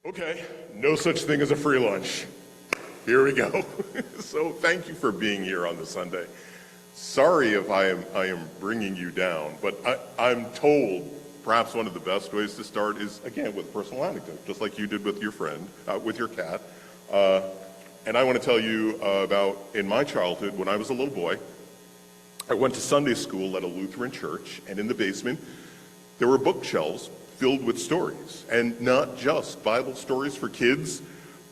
Okay, no such thing as a free lunch. Here we go. So thank you for being here on this Sunday. Sorry if I am bringing you down, but I'm told perhaps one of the best ways to start is, again, with a personal anecdote, just like you did with your friend, with your cat. And I want to tell you about, in my childhood, when I was a little boy, I went to Sunday school at a Lutheran church, and in the basement, there were bookshelves filled with stories, and not just Bible stories for kids,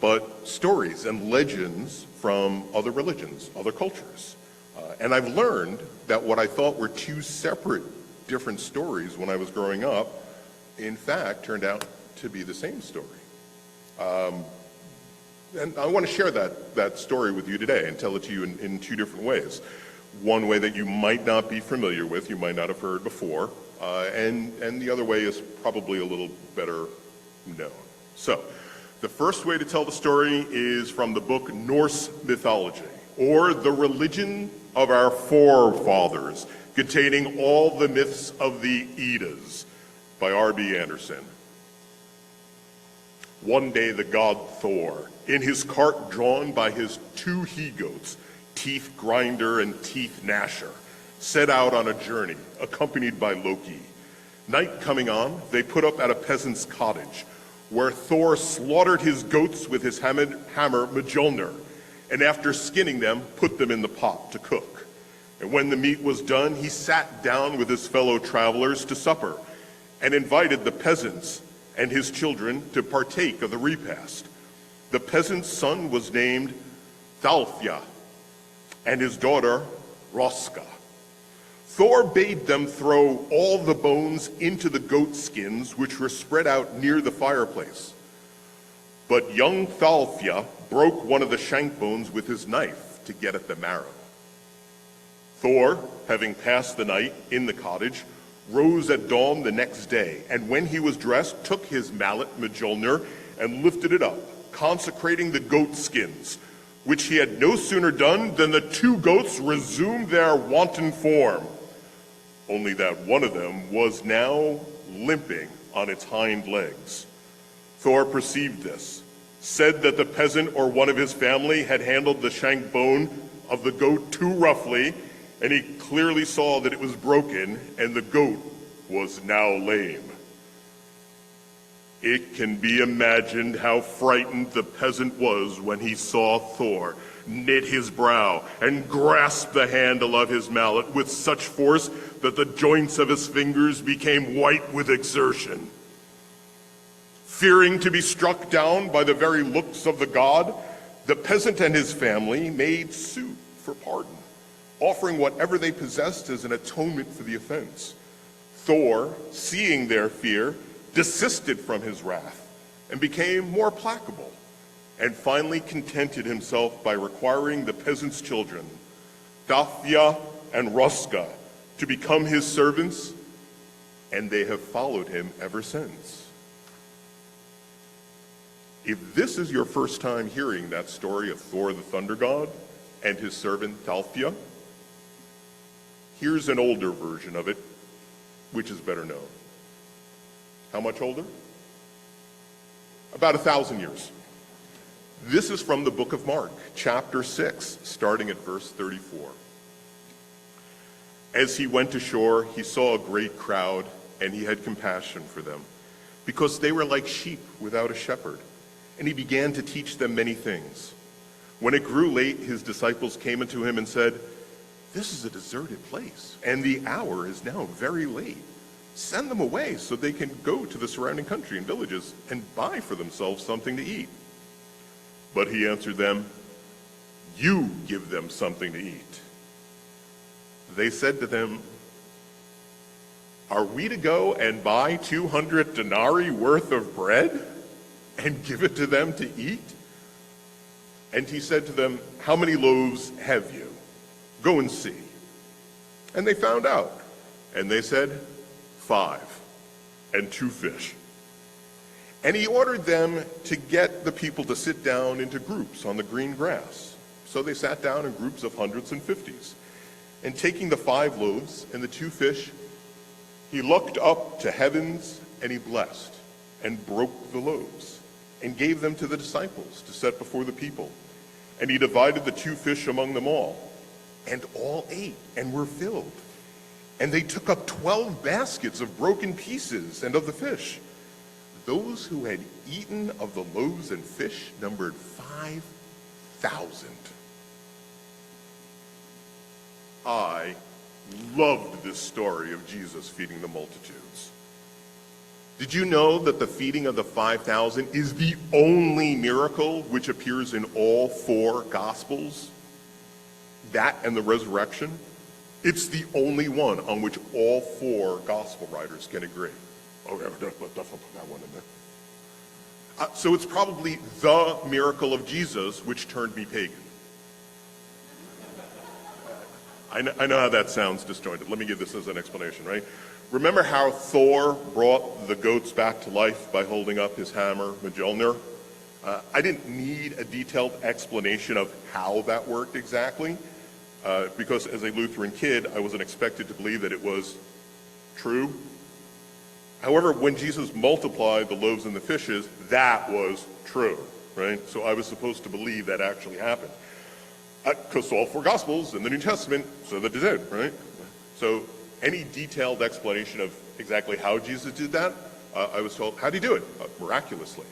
but stories and legends from other religions, other cultures. And I've learned that what I thought were two separate, different stories when I was growing up, in fact, turned out to be the same story. And I want to share that story with you today and tell it to you in two different ways. One way that you might not be familiar with, you might not have heard before, and the other way is probably a little better known. So, the first way to tell the story is from the book Norse Mythology, or The Religion of Our Forefathers, containing all the myths of the Eddas, by R.B. Anderson. One day the god Thor, in his cart drawn by his two he-goats, Teeth Grinder and Teeth Gnasher, set out on a journey, accompanied by Loki. Night coming on, they put up at a peasant's cottage, where Thor slaughtered his goats with his hammer Mjolnir, and after skinning them, put them in the pot to cook. And when the meat was done, he sat down with his fellow travelers to supper, and invited the peasants and his children to partake of the repast. The peasant's son was named Thalfja, and his daughter Roska. Thor bade them throw all the bones into the goat skins which were spread out near the fireplace. But young Thalfja broke one of the shank bones with his knife to get at the marrow. Thor, having passed the night in the cottage, rose at dawn the next day, and when he was dressed, took his mallet Mjolnir and lifted it up, consecrating the goat skins, which he had no sooner done than the two goats resumed their wonted form, only that one of them was now limping on its hind legs. Thor perceived this, said that the peasant or one of his family had handled the shank bone of the goat too roughly, and he clearly saw that it was broken and the goat was now lame. It can be imagined how frightened the peasant was when he saw Thor knit his brow and grasp the handle of his mallet with such force that the joints of his fingers became white with exertion. Fearing to be struck down by the very looks of the god, the peasant and his family made suit for pardon, offering whatever they possessed as an atonement for the offense. Thor, seeing their fear, desisted from his wrath and became more placable, and finally contented himself by requiring the peasant's children, Thalfja and Roska, to become his servants, and they have followed him ever since. If this is your first time hearing that story of Thor the Thunder God and his servant Thalfja, here's an older version of it, which is better known. How much older? About 1,000 years. This is from the book of Mark, chapter 6, starting at verse 34. As he went ashore, he saw a great crowd, and he had compassion for them, because they were like sheep without a shepherd, and he began to teach them many things. When it grew late, his disciples came unto him and said, "This is a deserted place, and the hour is now very late. Send them away so they can go to the surrounding country and villages and buy for themselves something to eat." But he answered them, "You give them something to eat." They said to them, "Are we to go and buy 200 denarii worth of bread and give it to them to eat?" And he said to them, "How many loaves have you? Go and see." And they found out, and they said, 5, and 2 fish. And he ordered them to get the people to sit down into groups on the green grass. So they sat down in groups of hundreds and fifties. And taking the 5 loaves and the 2 fish, he looked up to heavens and he blessed and broke the loaves and gave them to the disciples to set before the people. And he divided the 2 fish among them all, and all ate and were filled. And they took up 12 baskets of broken pieces and of the fish. Those who had eaten of the loaves and fish numbered 5,000. I loved this story of Jesus feeding the multitudes. Did you know that the feeding of the 5,000 is the only miracle which appears in all 4 Gospels? That and the resurrection? It's the only one on which all 4 Gospel writers can agree. Oh, yeah, definitely put that one in there. So it's probably the miracle of Jesus which turned me pagan. I know how that sounds disjointed. Let me give this as an explanation, right? Remember how Thor brought the goats back to life by holding up his hammer, Mjolnir? I didn't need a detailed explanation of how that worked exactly, because as a Lutheran kid, I wasn't expected to believe that it was true. However, when Jesus multiplied the loaves and the fishes, that was true, right? So I was supposed to believe that actually happened. Because all 4 Gospels in the New Testament said that it did, right? So any detailed explanation of exactly how Jesus did that, I was told, how did he do it? Miraculously.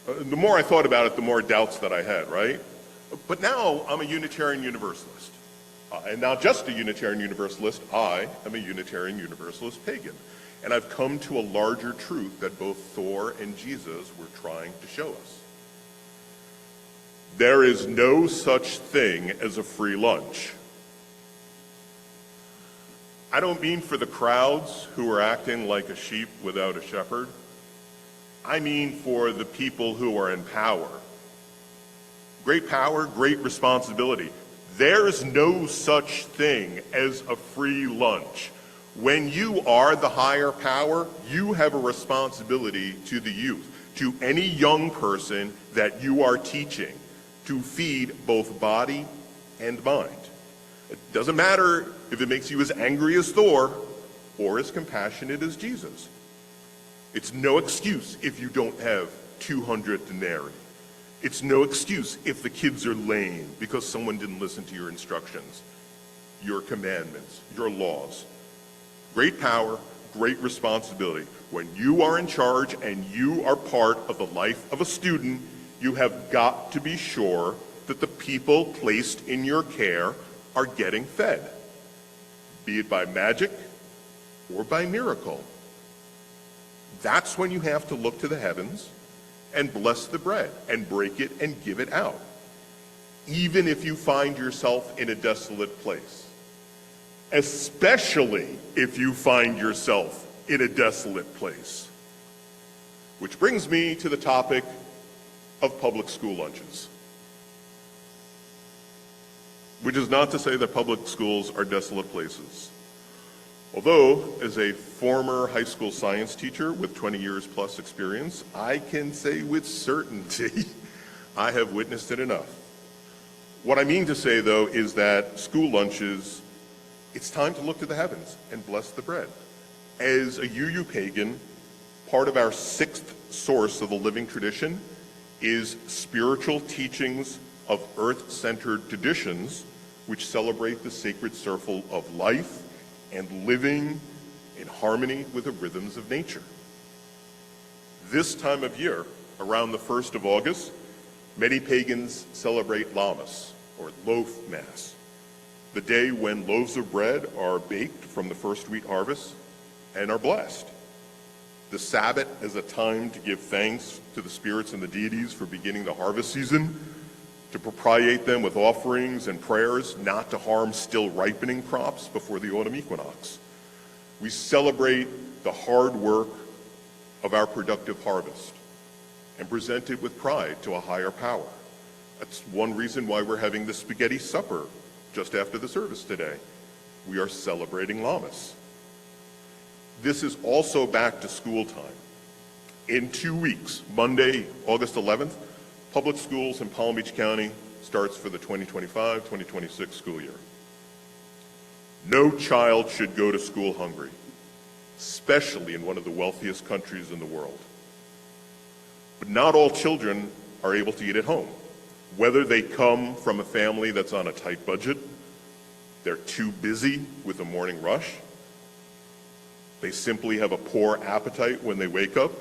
The more I thought about it, the more doubts that I had, right? But now I'm a Unitarian Universalist. And not just a Unitarian Universalist, I am a Unitarian Universalist pagan. And I've come to a larger truth that both Thor and Jesus were trying to show us. There is no such thing as a free lunch. I don't mean for the crowds who are acting like a sheep without a shepherd. I mean for the people who are in power. Great power, great responsibility. There's no such thing as a free lunch. When you are the higher power, you have a responsibility to the youth, to any young person that you are teaching, to feed both body and mind. It doesn't matter if it makes you as angry as Thor or as compassionate as Jesus. It's no excuse if you don't have 200 denarii. It's no excuse if the kids are lame because someone didn't listen to your instructions, your commandments, your laws. Great power, great responsibility. When you are in charge and you are part of the life of a student, you have got to be sure that the people placed in your care are getting fed, be it by magic or by miracle. That's when you have to look to the heavens and bless the bread and break it and give it out, even if you find yourself in a desolate place, especially if you find yourself in a desolate place. Which brings me to the topic of public school lunches. Which is not to say that public schools are desolate places. Although, as a former high school science teacher with 20 years plus experience, I can say with certainty I have witnessed it enough. What I mean to say, though, is that school lunches, it's time to look to the heavens and bless the bread. As a UU Pagan, part of our 6th source of the living tradition is spiritual teachings of earth-centered traditions which celebrate the sacred circle of life and living in harmony with the rhythms of nature. This time of year, around the 1st of August, many pagans celebrate Lammas, or loaf mass, the day when loaves of bread are baked from the first wheat harvest and are blessed. The Sabbath is a time to give thanks to the spirits and the deities for beginning the harvest season, to propitiate them with offerings and prayers not to harm still ripening crops before the autumn equinox. We celebrate the hard work of our productive harvest and present it with pride to a higher power. That's one reason why we're having the spaghetti supper just after the service today. We are celebrating Lammas. This is also back to school time. In 2 weeks, Monday, August 11th, public schools in Palm Beach County starts for the 2025-2026 school year. No child should go to school hungry. especially in one of the wealthiest countries in the world. But not all children are able to eat at home. Whether they come from a family that's on a tight budget, they're too busy with the morning rush, they simply have a poor appetite when they wake up,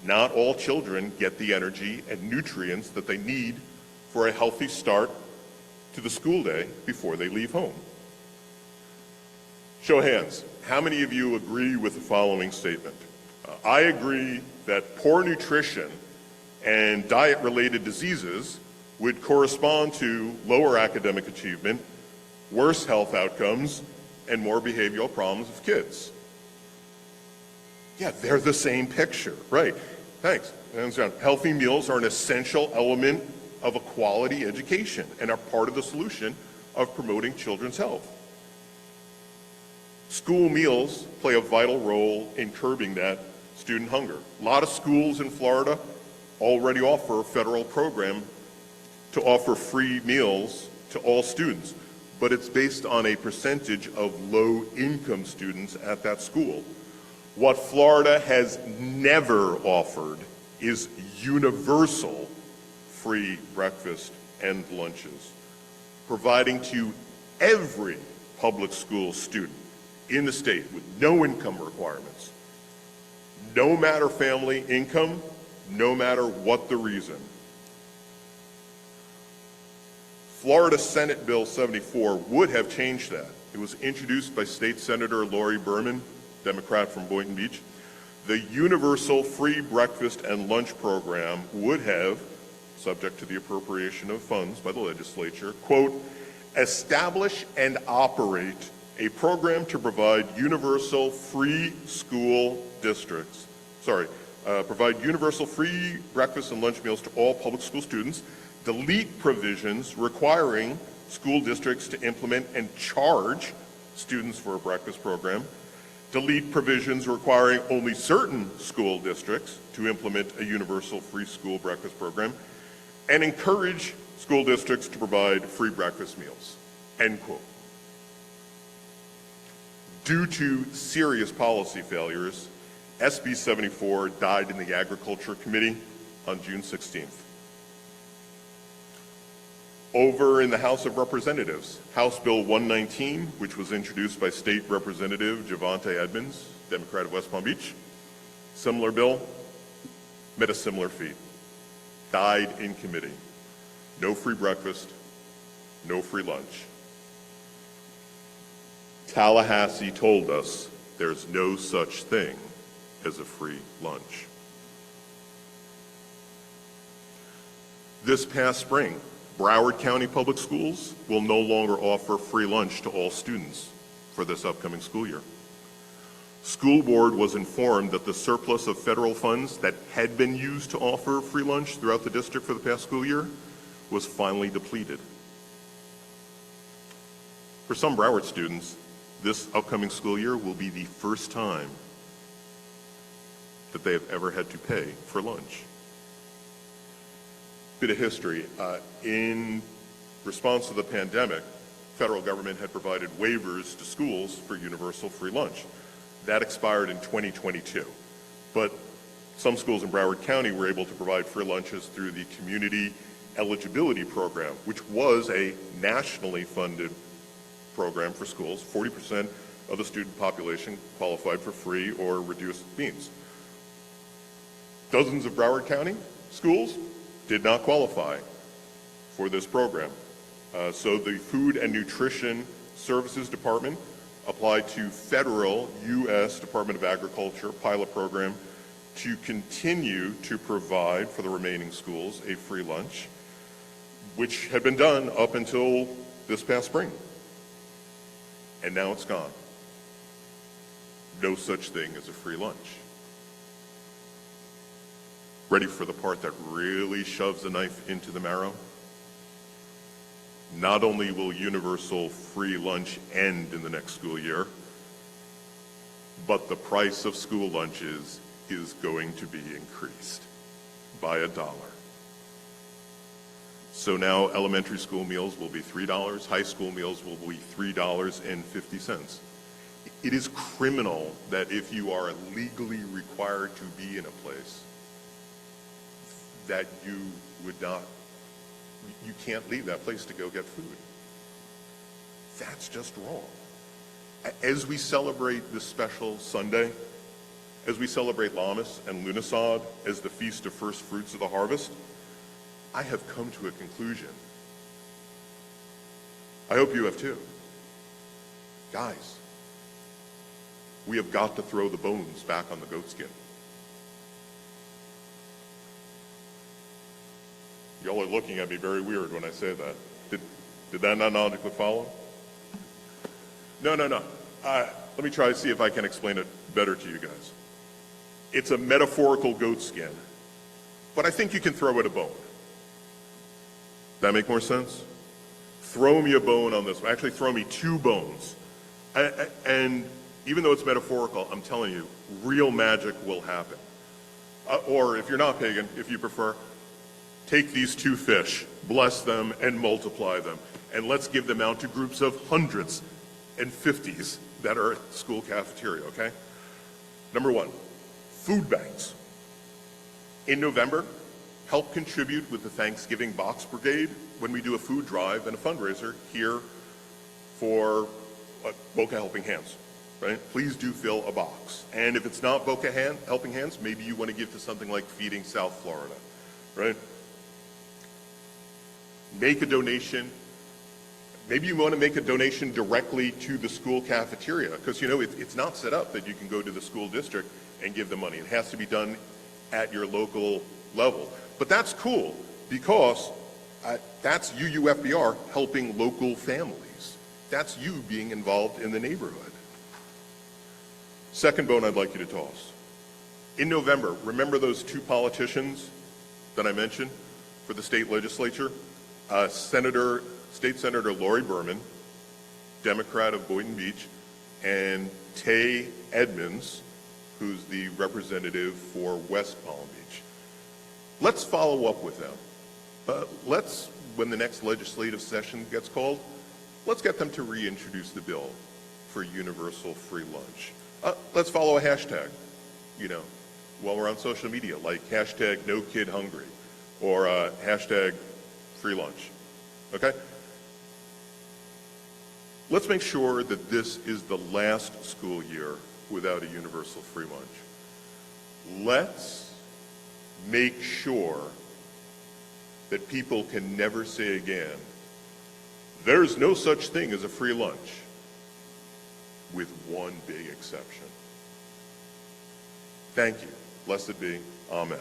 not all children get the energy and nutrients that they need for a healthy start to the school day before they leave home. Show of hands, how many of you agree with the following statement? I agree that poor nutrition and diet-related diseases would correspond to lower academic achievement, worse health outcomes, and more behavioral problems of kids. Yeah, they're the same picture, right? Thanks. Healthy meals are an essential element of a quality education and are part of the solution of promoting children's health. School meals play a vital role in curbing that student hunger. A lot of schools in Florida already offer a federal program to offer free meals to all students, but it's based on a percentage of low-income students at that school. What Florida has never offered is universal free breakfast and lunches, providing to every public school student in the state with no income requirements, no matter family income, no matter what the reason. Florida Senate Bill 74 would have changed that. It was introduced by State Senator Lori Berman, Democrat from Boynton Beach. The universal free breakfast and lunch program would have, subject to the appropriation of funds by the legislature, quote, establish and operate a program to provide universal free school districts, provide universal free breakfast and lunch meals to all public school students, delete provisions requiring school districts to implement and charge students for a breakfast program, delete provisions requiring only certain school districts to implement a universal free school breakfast program, and encourage school districts to provide free breakfast meals, end quote. Due to serious policy failures, SB 74 died in the Agriculture Committee on June 16th. Over in the House of Representatives, House Bill 119, which was introduced by State Representative Javante Edmonds, Democrat of West Palm Beach, similar bill, met a similar fate, died in committee. No free breakfast, no free lunch. Tallahassee told us there's no such thing as a free lunch. This past spring, Broward County Public Schools will no longer offer free lunch to all students for this upcoming school year. School board was informed that the surplus of federal funds that had been used to offer free lunch throughout the district for the past school year was finally depleted. For some Broward students, this upcoming school year will be the first time that they have ever had to pay for lunch. Bit of history. In response to the pandemic, federal government had provided waivers to schools for universal free lunch. That expired in 2022. But some schools in Broward County were able to provide free lunches through the Community Eligibility Program, which was a nationally funded program for schools. 40% of the student population qualified for free or reduced means. Dozens of Broward County schools did not qualify for this program. So the Food and Nutrition Services Department applied to federal U.S. Department of Agriculture pilot program to continue to provide for the remaining schools a free lunch, which had been done up until this past spring. And now it's gone. No such thing as a free lunch. Ready for the part that really shoves the knife into the marrow? Not only will universal free lunch end in the next school year, but the price of school lunches is going to be increased by $1. So now elementary school meals will be $3, high school meals will be $3.50. It is criminal that if you are legally required to be in a place, that you can't leave that place to go get food. That's just wrong. As we celebrate this special Sunday, as we celebrate Lammas and Lughnasadh as the feast of first fruits of the harvest, I have come to a conclusion. I hope you have too. Guys, we have got to throw the bones back on the goatskin. Y'all are looking at me very weird when I say that. Did that not logically follow? No. Let me try to see if I can explain it better to you guys. It's a metaphorical goatskin, but I think you can throw it a bone. That make more sense? Throw me a bone on this one. Actually, throw me 2 bones. And even though it's metaphorical, I'm telling you, real magic will happen. Or if you're not pagan, if you prefer, take these 2 fish, bless them, and multiply them. And let's give them out to groups of hundreds and 50s that are at the school cafeteria, okay? Number 1, food banks. In November, help contribute with the Thanksgiving Box Brigade when we do a food drive and a fundraiser here for Boca Helping Hands, right? Please do fill a box. And if it's not Boca Helping Hands, maybe you want to give to something like Feeding South Florida, right? Make a donation. Maybe you want to make a donation directly to the school cafeteria, because it's not set up that you can go to the school district and give the money. It has to be done at your local level. But that's cool, because that's UUFBR helping local families. That's you being involved in the neighborhood. Second bone I'd like you to toss. In November, remember those 2 politicians that I mentioned for the state legislature? State Senator Lori Berman, Democrat of Boynton Beach, and Tay Edmonds, who's the representative for West Palm Beach. Let's follow up with them. When the next legislative session gets called, let's get them to reintroduce the bill for universal free lunch. Let's follow a hashtag, while we're on social media, like hashtag #NoKidHungry or hashtag free lunch, okay? Let's make sure that this is the last school year without a universal free lunch. Let's make sure that people can never say again, there's no such thing as a free lunch, with one big exception. Thank you. Blessed be. Amen.